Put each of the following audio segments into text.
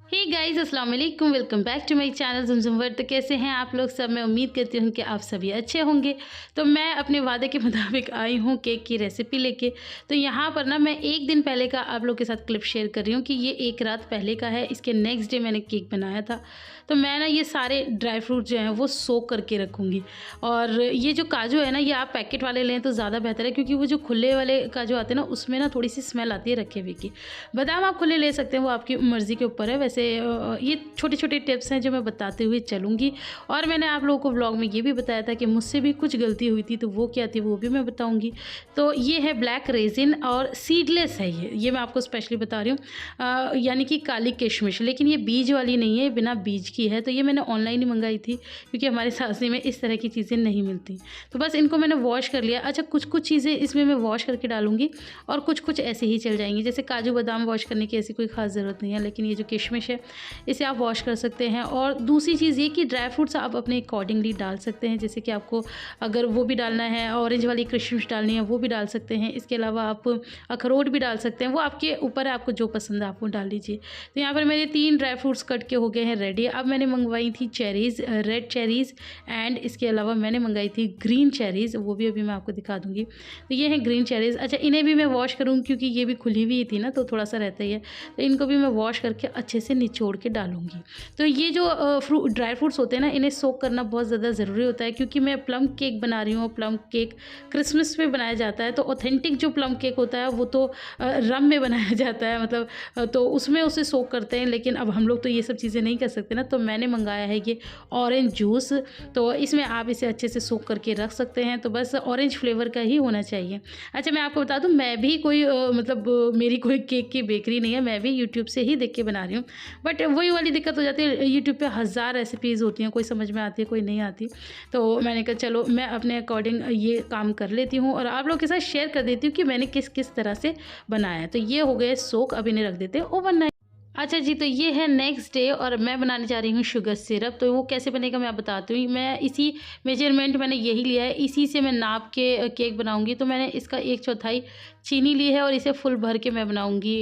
हे guys अस्सलाम वालेकुम, welcome back to my channel Zumzum World. तो कैसे हैं आप लोग सब? मैं उम्मीद करती हूँ कि आप सभी अच्छे होंगे। तो मैं अपने वादे के मुताबिक आई हूँ केक की रेसिपी लेके। तो यहाँ पर ना मैं एक दिन पहले का आप लोग के साथ क्लिप शेयर कर रही हूँ कि ये एक रात पहले का है। इसके नेक्स्ट डे मैंने केक बनाया था। तो मैं ना ये सारे ड्राई फ्रूट जो हैं वो सोक करके रखूँगी। और ये जो काजू है ना, ये आप पैकेट वाले लें तो ज़्यादा बेहतर है, क्योंकि वो जो खुले वाले काजू आते हैं ना, उसमें ना थोड़ी सी स्मेल आती है रखे हुए की। बादाम आप खुले ले सकते हैं, वो आपकी मर्ज़ी के ऊपर है। वैसे ये छोटे-छोटे टिप्स हैं जो मैं बताते हुए चलूँगी। और मैंने आप लोगों को व्लॉग में ये भी बताया था कि मुझसे भी कुछ गलती हुई थी, तो वो क्या थी वो भी मैं बताऊँगी। तो ये है ब्लैक रेज़िन और सीडलेस है ये मैं आपको स्पेशली बता रही हूँ। यानी कि काली किशमिश, लेकिन ये बीज वाली नहीं है, बिना बीज की है। तो ये मैंने ऑनलाइन ही मंगाई थी, क्योंकि हमारे सासरी में इस तरह की चीज़ें नहीं मिलती। तो बस इनको मैंने वॉश कर लिया। अच्छा, कुछ-कुछ चीज़ें इसमें मैं वॉश करके डालूँगी और कुछ-कुछ ऐसे ही चल जाएँगी। जैसे काजू बादाम वॉश करने की ऐसी कोई ख़ास ज़रूरत नहीं है, लेकिन ये जो किशमिश है इसे आप वॉश कर सकते हैं। और दूसरी चीज़ ये कि ड्राई फ्रूट्स आप अपने अकॉर्डिंगली डाल सकते हैं। जैसे कि आपको अगर वो भी डालना है, ऑरेंज वाली किशमिश डालनी है, वो भी डाल सकते हैं। इसके अलावा आप अखरोट भी डाल सकते हैं, वो आपके ऊपर है, आपको जो पसंद है आप वो डाल लीजिए। तो यहाँ पर मेरे 3 ड्राई फ्रूट्स कट के हो गए हैं रेडी। अब मैंने मंगवाई थी चेरीज़, रेड चेरीज़, एंड इसके अलावा मैंने मंगाई थी ग्रीन चेरीज़, वो भी अभी मैं आपको दिखा दूँगी। तो ये हैं ग्रीन चेरीज़। अच्छा, इन्हें भी मैं वॉश करूँगी, क्योंकि ये भी खुली हुई थी ना, तो थोड़ा-सा रहता ही है। तो इनको भी मैं वॉश करके अच्छे से निचोड़ के डालूँगी। तो ये जो ड्राई फ्रूट्स होते हैं ना, इन्हें सोक करना बहुत ज़्यादा ज़रूरी होता है, क्योंकि मैं प्लम केक बना रही हूँ। प्लम केक क्रिसमस पे बनाया जाता है, तो ऑथेंटिक जो प्लम केक होता है वो तो रम में बनाया जाता है, मतलब तो उसमें उसे सोक करते हैं। लेकिन अब हम लोग तो ये सब चीज़ें नहीं कर सकते ना, तो मैंने मंगाया है ये ऑरेंज जूस। तो इसमें आप इसे अच्छे से सोक करके रख सकते हैं। तो बस ऑरेंज फ्लेवर का ही होना चाहिए। अच्छा, मैं आपको बता दूँ, मैं भी कोई मतलब मेरी कोई केक की बेकरी नहीं है, मैं भी यूट्यूब से ही देख के बना रही हूँ। बट वही वाली दिक्कत हो जाती है, यूट्यूब पे हज़ार रेसिपीज़ होती हैं, कोई समझ में आती है, कोई नहीं आती। तो मैंने कहा चलो मैं अपने अकॉर्डिंग ये काम कर लेती हूँ और आप लोगों के साथ शेयर कर देती हूँ कि मैंने किस किस तरह से बनाया है। तो ये हो गए सोक, अब इन्हें रख देते हैं ओवरनाइट। अच्छा जी, तो ये है नेक्स्ट डे और मैं बनाने जा रही हूँ शुगर सिरप। तो वो कैसे बनेगा मैं आप बताती हूँ। मैं इसी मेजरमेंट मैंने यही लिया है, इसी से मैं नाप के केक बनाऊँगी। तो मैंने इसका 1/4 चीनी ली है और इसे फुल भर के मैं बनाऊँगी,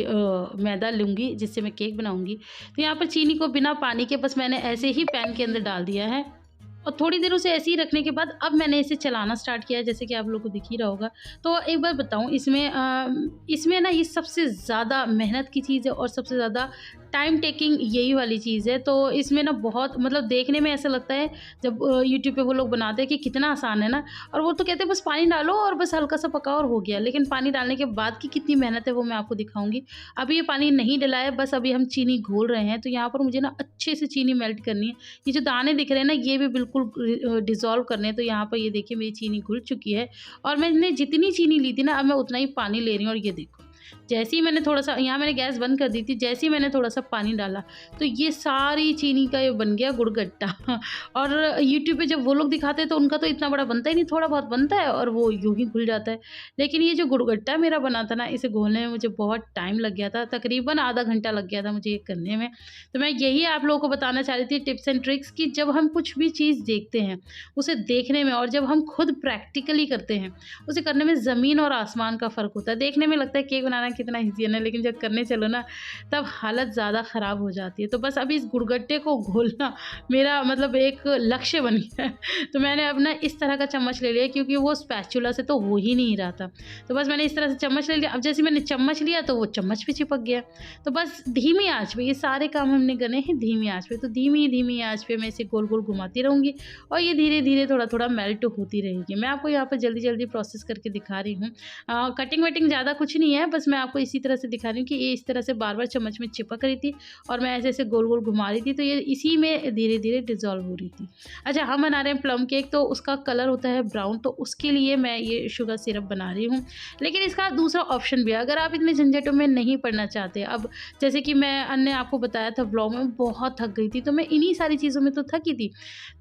मैदा लूँगी जिससे मैं केक बनाऊँगी। तो यहाँ पर चीनी को बिना पानी के बस मैंने ऐसे ही पैन के अंदर डाल दिया है। और थोड़ी देर उसे ऐसे ही रखने के बाद अब मैंने इसे चलाना स्टार्ट किया है, जैसे कि आप लोगों को दिख ही रहा होगा। तो एक बार बताऊँ, इसमें ना ये सबसे ज़्यादा मेहनत की चीज़ है और सबसे ज़्यादा टाइम टेकिंग यही वाली चीज़ है। तो इसमें ना बहुत मतलब देखने में ऐसा लगता है जब यूट्यूब पे वो लोग बनाते हैं कि कितना आसान है ना, और वो तो कहते हैं बस पानी डालो और बस हल्का सा पकाओ और हो गया। लेकिन पानी डालने के बाद की कितनी मेहनत है वो मैं आपको दिखाऊँगी। अभी ये पानी नहीं डला है, बस अभी हम चीनी घोल रहे हैं। तो यहाँ पर मुझे ना अच्छे से चीनी मेल्ट करनी है। ये जो दाने दिख रहे हैं ना, ये भी बिल्कुल डिज़ोल्व करने हैं। तो यहाँ पर ये देखिए मेरी चीनी घुल चुकी है और मैंने जितनी चीनी ली थी ना, अब मैं उतना ही पानी ले रही हूँ। और ये देखो, जैसे ही मैंने थोड़ा-सा, यहाँ मैंने गैस बंद कर दी थी, जैसे ही मैंने थोड़ा-सा पानी डाला, तो ये सारी चीनी का ये बन गया गुड़गट्टा। और यूट्यूब पे जब वो लोग दिखाते हैं तो उनका तो इतना बड़ा बनता ही नहीं, थोड़ा बहुत बनता है और वो यूँ ही घुल जाता है। लेकिन ये जो गुड़गट्टा मेरा बना था ना, इसे घोलने में मुझे बहुत टाइम लग गया था, तकरीबन आधा घंटा लग गया था मुझे ये करने में। तो मैं यही आप लोगों को बताना चाह रही थी, टिप्स एंड ट्रिक्स, कि जब हम कुछ भी चीज़ देखते हैं, उसे देखने में और जब हम खुद प्रैक्टिकली करते हैं, उसे करने में ज़मीन और आसमान का फ़र्क होता है। देखने में लगता है केक बनाना कितना ईज़ी है ना, लेकिन जब करने चलो ना, तब हालत ज़्यादा ख़राब हो जाती है। तो बस अभी इस गुड़गट्टे को घोलना मेरा मतलब एक लक्ष्य बन गया है। तो मैंने अब ना इस तरह का चम्मच ले लिया, क्योंकि वो स्पैचुला से तो हो ही नहीं रहा था। तो बस मैंने इस तरह से चम्मच ले लिया। अब जैसे मैंने चम्मच लिया तो वो चम्मच पे चिपक गया। तो बस धीमी आँच पे ये सारे काम हमने करने हैं, धीमी आँच पे। तो धीमी-धीमी आँच पे मैं इसे गोल-गोल घुमाती रहूँगी और ये धीरे-धीरे थोड़ा-थोड़ा मेल्ट होती रहेगी। मैं आपको यहाँ पर जल्दी-जल्दी प्रोसेस करके दिखा रही हूँ। कटिंग-वटिंग ज़्यादा कुछ नहीं है, बस मैं आपको इसी तरह से दिखा रही हूँ कि ये इस तरह से बार-बार चम्मच में चिपक रही थी और मैं ऐसे-ऐसे गोल-गोल घुमा रही थी, तो ये इसी में धीरे-धीरे डिज़ॉल्व हो रही थी। अच्छा, हम बना रहे हैं प्लम केक, तो उसका कलर होता है ब्राउन, तो उसके लिए मैं ये शुगर सिरप बना रही हूँ। लेकिन इसका दूसरा ऑप्शन भी है, अगर आप इतने झंझटों में नहीं पड़ना चाहते। अब जैसे कि मैंने आपको बताया था व्लॉग में, बहुत थक गई थी, तो मैं इन्हीं सारी चीज़ों में तो थकी थी।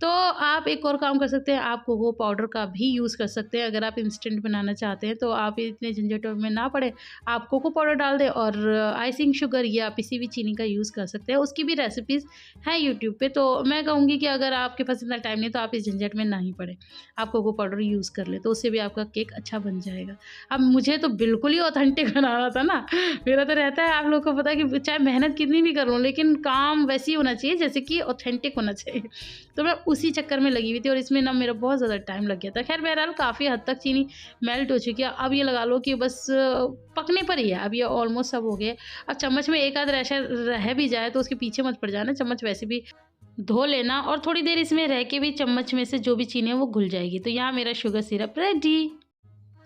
तो आप एक और काम कर सकते हैं, आप कोको पाउडर का भी यूज़ कर सकते हैं। अगर आप इंस्टेंट बनाना चाहते हैं तो आप इतने झंझटों में ना पड़े, आप कोको पाउडर डाल दें और आइसिंग शुगर या पिसी हुई चीनी का यूज़ कर सकते हैं। उसकी भी रेसिपीज़ हैं यूट्यूब पे, तो मैं कहूँगी कि अगर आपके पास इतना टाइम नहीं तो आप इस झंझट में ना ही पड़ें, आप कोको पाउडर यूज़ कर लें, तो उससे भी आपका केक अच्छा बन जाएगा। अब मुझे तो बिल्कुल ही ऑथेंटिक बनाना था ना, मेरा तो रहता है, आप लोगों को पता है कि चाहे मेहनत कितनी भी कर लूँ, लेकिन काम वैसे ही होना चाहिए जैसे कि ऑथेंटिक होना चाहिए। तो मैं उसी चक्कर में लगी हुई थी और इसमें ना मेरा बहुत ज़्यादा टाइम लग गया था। ख़ैर बहरहाल काफ़ी हद तक चीनी मेल्ट हो चुकी है। अब ये लगा लो कि बस पकने पर ही है, अब ये ऑलमोस्ट सब हो गया है। अब चम्मच में एक आध रैशा रह भी जाए तो उसके पीछे मत पड़ जाना, चम्मच वैसे भी धो लेना और थोड़ी देर इसमें रह के भी चम्मच में से जो भी चीनी है वो घुल जाएगी। तो यहाँ मेरा शुगर सिरप रेडी।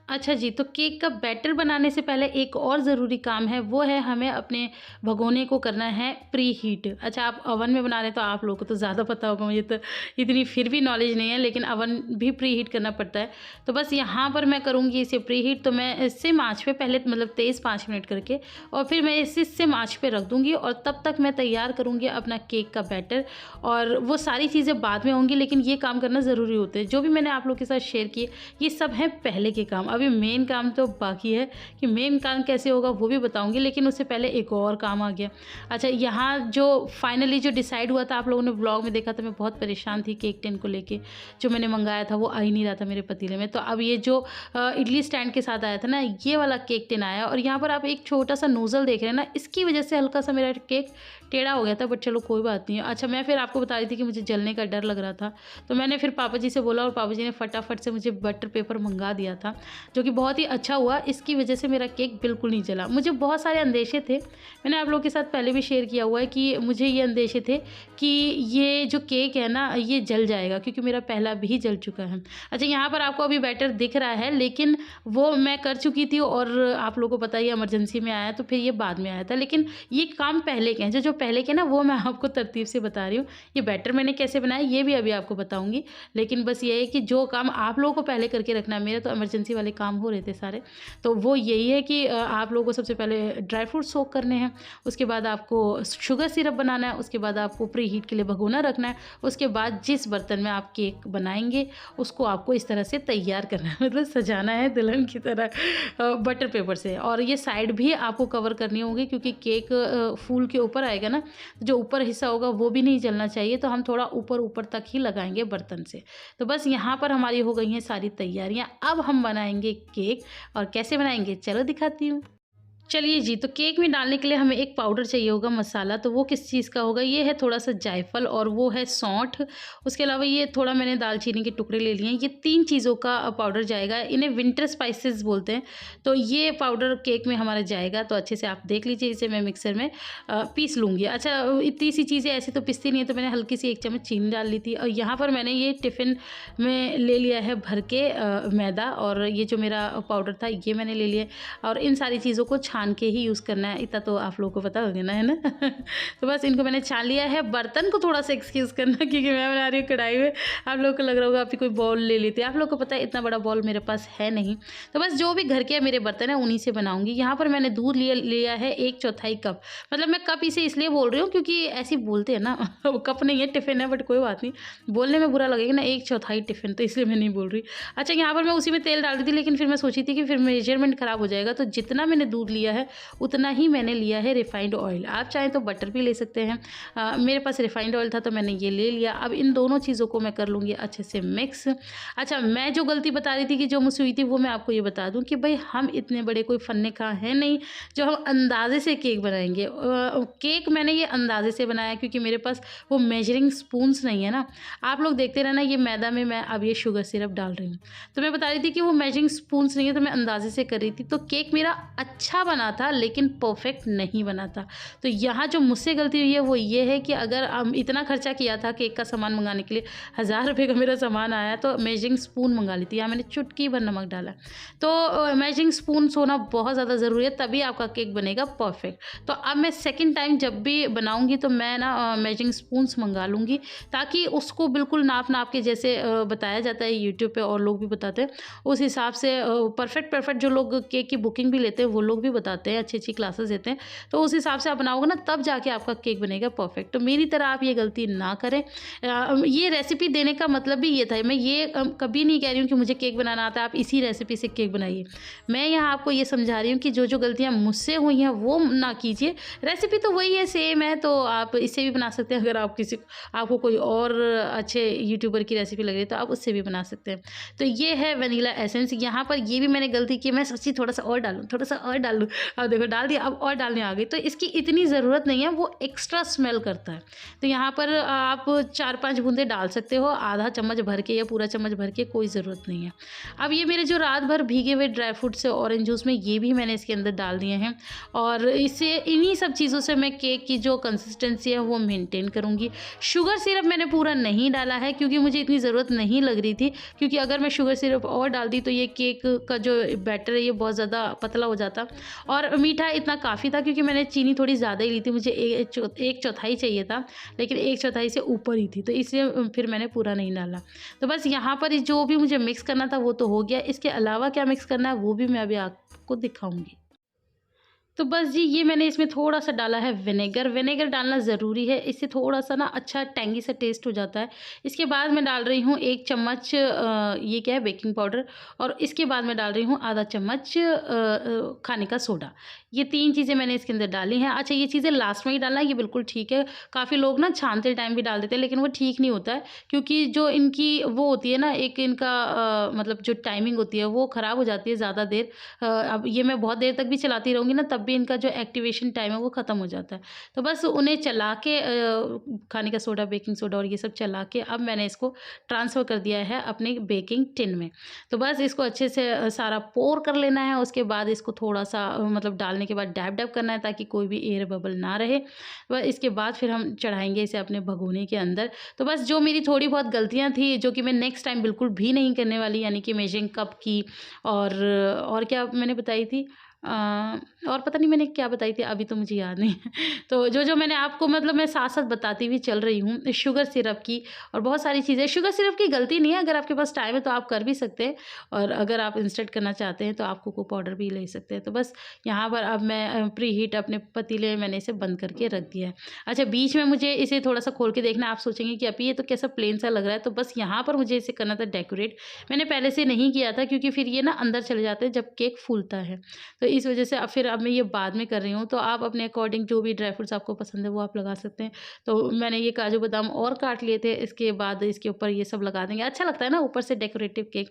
अच्छा जी, तो केक का बैटर बनाने से पहले एक और ज़रूरी काम है, वो है हमें अपने भगोने को करना है प्री हीट। अच्छा, आप ओवन में बना रहे हैं तो आप लोगों को तो ज़्यादा पता होगा, मुझे तो इतनी फिर भी नॉलेज नहीं है, लेकिन ओवन भी प्री हीट करना पड़ता है। तो बस यहाँ पर मैं करूँगी इसे प्री हीट, तो मैं सिम आँच पे पहले मतलब तेज़ 5 मिनट करके और फिर मैं इसे सिम आँच पे रख दूँगी और तब तक मैं तैयार करूँगी अपना केक का बैटर। और वो सारी चीज़ें बाद में होंगी, लेकिन ये काम करना ज़रूरी होते हैं। जो भी मैंने आप लोगों के साथ शेयर किए, ये सब हैं पहले के काम। अभी मेन काम तो बाकी है, कि मेन काम कैसे होगा वो भी बताऊंगी, लेकिन उससे पहले एक और काम आ गया। अच्छा, यहाँ जो फाइनली जो डिसाइड हुआ था, आप लोगों ने व्लॉग में देखा था, मैं बहुत परेशान थी केक टिन को लेके। जो मैंने मंगाया था वो आ ही नहीं रहा था मेरे पतीले में। तो अब ये जो इडली स्टैंड के साथ आया था ना, ये वाला केक टिन आया और यहाँ पर आप एक छोटा सा नोजल देख रहे हैं ना, इसकी वजह से हल्का सा मेरा केक टेढ़ा हो गया था, बट चलो कोई बात नहीं है। अच्छा, मैं फिर आपको बता रही थी कि मुझे जलने का डर लग रहा था, तो मैंने फिर पापा जी से बोला और पापा जी ने फटाफट से मुझे बटर पेपर मंगा दिया था, जो कि बहुत ही अच्छा हुआ। इसकी वजह से मेरा केक बिल्कुल नहीं जला। मुझे बहुत सारे अंदेशे थे, मैंने आप लोगों के साथ पहले भी शेयर किया हुआ है कि मुझे ये अंदेशे थे कि ये जो केक है ना, ये जल जाएगा, क्योंकि मेरा पहला भी जल चुका है। अच्छा, यहाँ पर आपको अभी बैटर दिख रहा है, लेकिन वो मैं कर चुकी थी और आप लोगों को पता ही इमरजेंसी में आया, तो फिर ये बाद में आया था। लेकिन ये काम पहले के हैं, जो पहले के ना, वो मैं आपको तरतीब से बता रही हूँ। ये बैटर मैंने कैसे बनाया ये भी अभी आपको बताऊँगी, लेकिन बस ये है कि जो काम आप लोगों को पहले करके रखना है, मेरे तो इमरजेंसी वाले काम हो रहे थे सारे, तो वो यही है कि आप लोगों को सबसे पहले ड्राई फ्रूट सोक करने हैं, उसके बाद आपको शुगर सिरप बनाना है, उसके बाद आपको प्री हीट के लिए भगोना रखना है, उसके बाद जिस बर्तन में आप केक बनाएंगे उसको आपको इस तरह से तैयार करना है, मतलब सजाना है दुल्हन की तरह बटर पेपर से। और ये साइड भी आपको कवर करनी होगी, क्योंकि केक फूल के ऊपर आएगा ना, जो ऊपर हिस्सा होगा वो भी नहीं जलना चाहिए, तो हम थोड़ा ऊपर ऊपर तक ही लगाएंगे बर्तन से। तो बस यहाँ पर हमारी हो गई हैं सारी तैयारियाँ। अब हम बनाएंगे केक, और कैसे बनाएंगे चलो दिखाती हूँ। चलिए जी, तो केक में डालने के लिए हमें एक पाउडर चाहिए होगा मसाला, तो वो किस चीज़ का होगा, ये है थोड़ा सा जायफल और वो है सौंठ। उसके अलावा ये थोड़ा मैंने दालचीनी के टुकड़े ले लिए हैं। ये 3 चीज़ों का पाउडर जाएगा, इन्हें विंटर स्पाइसेस बोलते हैं। तो ये पाउडर केक में हमारा जाएगा, तो अच्छे से आप देख लीजिए। इसे मैं मिक्सर में पीस लूँगी। अच्छा, इतनी सी चीज़ें ऐसे तो पिसती नहीं है, तो मैंने हल्की सी 1 चम्मच चीनी डाल ली थी। और यहाँ पर मैंने ये टिफ़िन में ले लिया है भर के मैदा, और ये जो मेरा पाउडर था ये मैंने ले लिया। और इन सारी चीज़ों को छान के ही यूज़ करना है, इतना तो आप लोगों को पता होगा ना, है ना। तो बस इनको मैंने छान लिया है। बर्तन को थोड़ा सा एक्सक्यूज़ करना, क्योंकि मैं बना रही हूँ कढ़ाई में। आप लोगों को लग रहा होगा आप कोई बॉल ले लेते हैं, आप लोगों को पता है इतना बड़ा बॉल मेरे पास है नहीं। तो बस जो भी घर के मेरे बर्तन हैं उन्हीं से बनाऊँगी। यहाँ पर मैंने दूध लिया है 1/4 कप। मतलब मैं कप इसे इसलिए बोल रही हूँ क्योंकि ऐसे बोलते हैं ना, वो कप नहीं है, टिफ़िन है, बट कोई बात नहीं, बोलने में बुरा लगेगा ना, 1/4 टिफ़िन, तो इसलिए मैं नहीं बोल रही। अच्छा, यहाँ पर मैं उसी में तेल डाल दी थी, लेकिन फिर मैं सोची थी कि फिर मेजरमेंट ख़राब हो जाएगा, तो जितना मैंने दूध लिया है उतना ही मैंने लिया है रिफाइंड ऑयल। आप चाहें तो बटर भी ले सकते हैं। मेरे पास रिफाइंड ऑयल था तो मैंने ये ले लिया। अब इन दोनों चीज़ों को मैं कर लूँगी अच्छे से मिक्स। अच्छा, मैं जो गलती बता रही थी कि जो मुझसे हुई थी, वो मैं आपको ये बता दूँ कि भाई हम इतने बड़े कोई फन्ने खा है नहीं जो हम अंदाज़े से केक बनाएंगे। केक मैंने ये अंदाज़े से बनाया क्योंकि मेरे पास वो मेजरिंग स्पून्स नहीं है ना। आप लोग देखते रहना, ये मैदा में मैं अब ये शुगर सिरप डाल रही हूँ, तो मैं बता रही थी कि वो मेजरिंग स्पून्स नहीं है, तो मैं अंदाज़े से कर रही थी। तो केक मेरा अच्छा बना था, लेकिन परफेक्ट नहीं बना था। तो यहाँ जो मुझसे गलती हुई है वो ये है कि अगर हम इतना खर्चा किया था केक का सामान मंगाने के लिए, 1000 रुपये का मेरा सामान आया, तो मेजरिंग स्पून मंगा ली थी। यहाँ मैंने चुटकी भर नमक डाला। तो मेजरिंग स्पून होना बहुत ज़्यादा ज़रूरी है, तभी आपका केक बनेगा परफेक्ट। तो अब मैं सेकेंड टाइम जब भी बनाऊँगी तो मैं ना मेजरिंग स्पून्स मंगा लूँगी, ताकि उसको बिल्कुल नाप के जैसे बताया जाता है यूट्यूब पर और लोग भी बताते हैं, उस हिसाब से परफेक्ट जो लोग केक की बुकिंग भी लेते हैं वो लोग भी बताते बताते हैं, अच्छी अच्छी क्लासेस देते हैं, तो उस हिसाब से आप बनाओगे ना तब जाके आपका केक बनेगा परफेक्ट। तो मेरी तरह आप ये गलती ना करें। ये रेसिपी देने का मतलब भी ये था, मैं ये कभी नहीं कह रही हूँ कि मुझे केक बनाना आता है, आप इसी रेसिपी से केक बनाइए। मैं यहाँ आपको ये समझा रही हूँ कि जो जो गलतियाँ मुझसे हुई हैं वो ना कीजिए। रेसिपी तो वही है, सेम है, तो आप इससे भी बना सकते हैं। अगर आप आपको कोई और अच्छे यूट्यूबर की रेसिपी लग रही है तो आप उससे भी बना सकते हैं। तो ये है वनीला एसेंस। यहाँ पर ये भी मैंने गलती की, मैं सोची थोड़ा सा और डालूँ, थोड़ा सा और डाल लूँ, अब देखो डाल दिया, अब और डालने आ गई। तो इसकी इतनी ज़रूरत नहीं है, वो एक्स्ट्रा स्मेल करता है। तो यहाँ पर आप 4-5 बूंदे डाल सकते हो, आधा चम्मच भर के या पूरा चम्मच भर के, कोई ज़रूरत नहीं है। अब ये मेरे जो रात भर भीगे हुए ड्राई फ्रूट्स से ऑरेंज जूस में, ये भी मैंने इसके अंदर डाल दिए हैं और इससे इन्हीं सब चीज़ों से मैं केक की जो कंसिस्टेंसी है वो मेंटेन करूँगी। शुगर सिरप मैंने पूरा नहीं डाला है क्योंकि मुझे इतनी ज़रूरत नहीं लग रही थी, क्योंकि अगर मैं शुगर सिरप और डाल दी तो ये केक का जो बैटर है ये बहुत ज़्यादा पतला हो जाता। और मीठा इतना काफ़ी था क्योंकि मैंने चीनी थोड़ी ज़्यादा ही ली थी, मुझे 1/4 चाहिए था, लेकिन 1/4 से ऊपर ही थी, तो इसलिए फिर मैंने पूरा नहीं डाला। तो बस यहाँ पर जो भी मुझे मिक्स करना था वो तो हो गया, इसके अलावा क्या मिक्स करना है वो भी मैं अभी आपको दिखाऊँगी। तो बस जी, ये मैंने इसमें थोड़ा-सा डाला है विनेगर। विनेगर डालना ज़रूरी है, इससे थोड़ा-सा ना अच्छा टैंगी सा टेस्ट हो जाता है। इसके बाद मैं डाल रही हूँ 1 चम्मच ये क्या है, बेकिंग पाउडर, और इसके बाद मैं डाल रही हूँ आधा चम्मच खाने का सोडा। ये 3 चीज़ें मैंने इसके अंदर डाली हैं। अच्छा, ये चीज़ें लास्ट में ही डालना है, ये बिल्कुल ठीक है। काफ़ी लोग ना छानते टाइम भी डाल देते हैं, लेकिन वो ठीक नहीं होता है क्योंकि जो इनकी वो होती है ना, एक इनका मतलब जो टाइमिंग होती है वो ख़राब हो जाती है ज़्यादा देर। अब ये मैं बहुत देर तक भी चलाती रहूँगी ना तब भी इनका जो एक्टिवेशन टाइम है वो ख़त्म हो जाता है। तो बस उन्हें चला के खाने का सोडा, बेकिंग सोडा और ये सब चला के अब मैंने इसको ट्रांसफ़र कर दिया है अपने बेकिंग टिन में। तो बस इसको अच्छे से सारा पोर कर लेना है। उसके बाद इसको थोड़ा-सा मतलब डालने के बाद डैब-डैब करना है ताकि कोई भी एयर बबल ना रहे। इसके बाद फिर हम चढ़ाएँगे इसे अपने भगोने के अंदर। तो बस जो मेरी थोड़ी बहुत गलतियाँ थी जो कि मैं नेक्स्ट टाइम बिल्कुल भी नहीं करने वाली, यानी कि मेजरिंग कप की और क्या मैंने बताई थी, और पता नहीं मैंने क्या बताई थी, अभी तो मुझे याद नहीं है। तो जो-जो मैंने आपको मतलब मैं साथ-साथ बताती हुई चल रही हूँ, शुगर सिरप की और बहुत सारी चीज़ें। शुगर सिरप की गलती नहीं है, अगर आपके पास टाइम है तो आप कर भी सकते हैं, और अगर आप इंस्टेंट करना चाहते हैं तो आप कोको पाउडर भी ले सकते हैं। तो बस यहाँ पर अब मैं प्री हीट अपने पतीले में मैंने इसे बंद करके रख दिया है। अच्छा, बीच में मुझे इसे थोड़ा-सा खोल के देखना, आप सोचेंगे कि अभी ये तो कैसा प्लेन सा लग रहा है, तो बस यहाँ पर मुझे इसे करना था डेकोरेट। मैंने पहले से नहीं किया था क्योंकि फिर ये ना अंदर चले जाते हैं जब केक फूलता है। तो इस वजह से अब मैं ये बाद में कर रही हूँ। तो आप अपने अकॉर्डिंग जो भी ड्राई फ्रूट्स आपको पसंद है वो आप लगा सकते हैं। तो मैंने ये काजू बादाम और काट लिए थे, इसके बाद इसके ऊपर ये सब लगा देंगे, अच्छा लगता है ना ऊपर से डेकोरेटिव केक।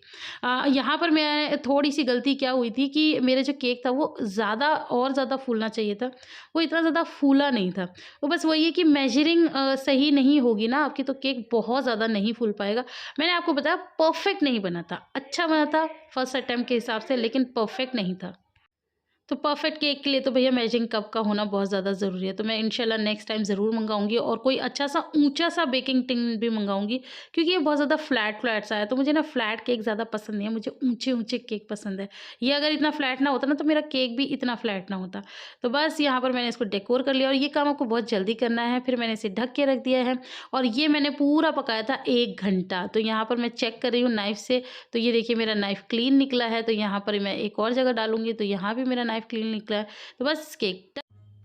यहाँ पर मैं थोड़ी-सी गलती क्या हुई थी कि मेरा जो केक था वो ज़्यादा फूलना चाहिए था, वो इतना ज़्यादा फूला नहीं था। वो बस वही है कि मेजरिंग सही नहीं होगी ना आपकी तो केक बहुत ज़्यादा नहीं फूल पाएगा। मैंने आपको बताया परफेक्ट नहीं बना था, अच्छा बना था फर्स्ट अटेम्प्ट के हिसाब से, लेकिन परफेक्ट नहीं था। तो परफेक्ट केक के लिए तो भैया मेजरिंग कप का होना बहुत ज़्यादा ज़रूरी है। तो मैं इंशाल्लाह नेक्स्ट टाइम ज़रूर मँगाऊँगी और कोई अच्छा-सा ऊँचा-सा बेकिंग टिन भी मँगाऊँगी, क्योंकि ये बहुत ज़्यादा फ्लैट सा है। तो मुझे ना फ्लैट केक ज़्यादा पसंद नहीं है, मुझे ऊँचे-ऊँचे केक पसंद है। ये अगर इतना फ्लैट ना होता ना तो मेरा केक भी इतना फ्लैट ना होता। तो बस यहाँ पर मैंने इसको डेकोर कर लिया और ये काम आपको बहुत जल्दी करना है। फिर मैंने इसे ढक के रख दिया है और ये मैंने पूरा पकाया था 1 घंटा। तो यहाँ पर मैं चेक कर रही हूँ नाइफ़ से, तो ये देखिए मेरा नाइफ़ क्लीन निकला है। तो यहाँ पर मैं एक और जगह डालूँगी, तो यहाँ भी मेरा नाइफ़ क्लीन निकला है। तो बस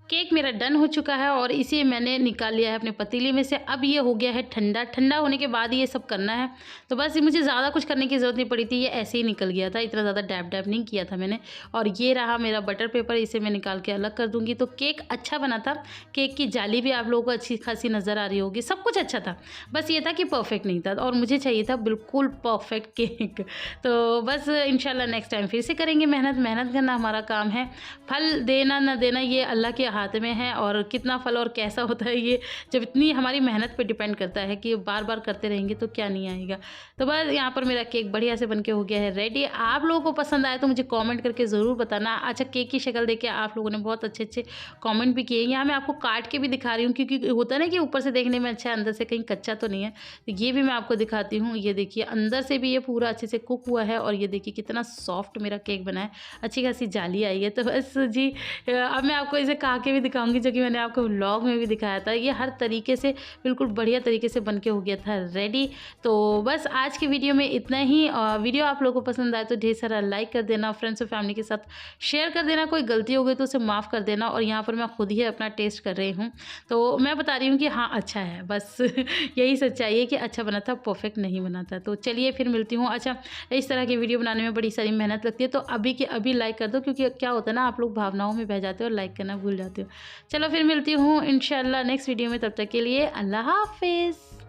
केक मेरा डन हो चुका है और इसे मैंने निकाल लिया है अपने पतीले में से। अब ये हो गया है ठंडा, ठंडा होने के बाद ये सब करना है। तो बस मुझे ज़्यादा कुछ करने की ज़रूरत नहीं पड़ी थी, ये ऐसे ही निकल गया था, इतना ज़्यादा डैब-डैब नहीं किया था मैंने। और ये रहा मेरा बटर पेपर, इसे मैं निकाल के अलग कर दूँगी। तो केक अच्छा बना था, केक की जाली भी आप लोगों को अच्छी खासी नज़र आ रही होगी, सब कुछ अच्छा था। बस ये था कि परफेक्ट नहीं था और मुझे चाहिए था बिल्कुल परफेक्ट केक। तो बस इंशाल्लाह नेक्स्ट टाइम फिर से करेंगे मेहनत, मेहनत करना हमारा काम है। फल देना ना देना ये अल्लाह के हाथ में है, और कितना फल और कैसा होता है ये जब इतनी हमारी मेहनत पे डिपेंड करता है कि बार बार करते रहेंगे तो क्या नहीं आएगा। तो बस यहाँ पर मेरा केक बढ़िया से बनके हो गया है रेडी। आप लोगों को पसंद आए तो मुझे कमेंट करके ज़रूर बताना। अच्छा, केक की शक्ल देख के आप लोगों ने बहुत अच्छे अच्छे कमेंट भी किए। यहाँ मैं आपको काट के भी दिखा रही हूँ क्योंकि होता है ना कि ऊपर से देखने में अच्छा है, अंदर से कहीं कच्चा तो नहीं है। तो ये भी मैं आपको दिखाती हूँ। ये देखिए अंदर से भी ये पूरा अच्छे से कुक हुआ है और ये देखिए कितना सॉफ्ट मेरा केक बना है, अच्छी खासी जाली आई है। तो बस जी अब मैं आपको इसे खा के भी दिखाऊंगी, जो कि मैंने आपको व्लॉग में भी दिखाया था। ये हर तरीके से बिल्कुल बढ़िया तरीके से बन के हो गया था रेडी। तो बस आज की वीडियो में इतना ही। वीडियो आप लोगों को पसंद आए तो ढेर सारा लाइक कर देना, फ्रेंड्स और फैमिली के साथ शेयर कर देना, कोई गलती हो गई तो उसे माफ़ कर देना। और यहाँ पर मैं खुद ही अपना टेस्ट कर रही हूँ, तो मैं बता रही हूँ कि हाँ अच्छा है, बस यही सच्चाई है कि अच्छा बना था, परफेक्ट नहीं बना था। तो चलिए फिर मिलती हूँ। अच्छा, इस तरह की वीडियो बनाने में बड़ी सारी मेहनत लगती है, तो अभी के अभी लाइक कर दो, क्योंकि क्या होता है ना, आप लोग भावनाओं में बह जाते हो और लाइक करना भूल जाते हो। चलो फिर मिलती हूँ इंशाल्लाह नेक्स्ट वीडियो में, तब तक के लिए अल्लाह हाफिज़।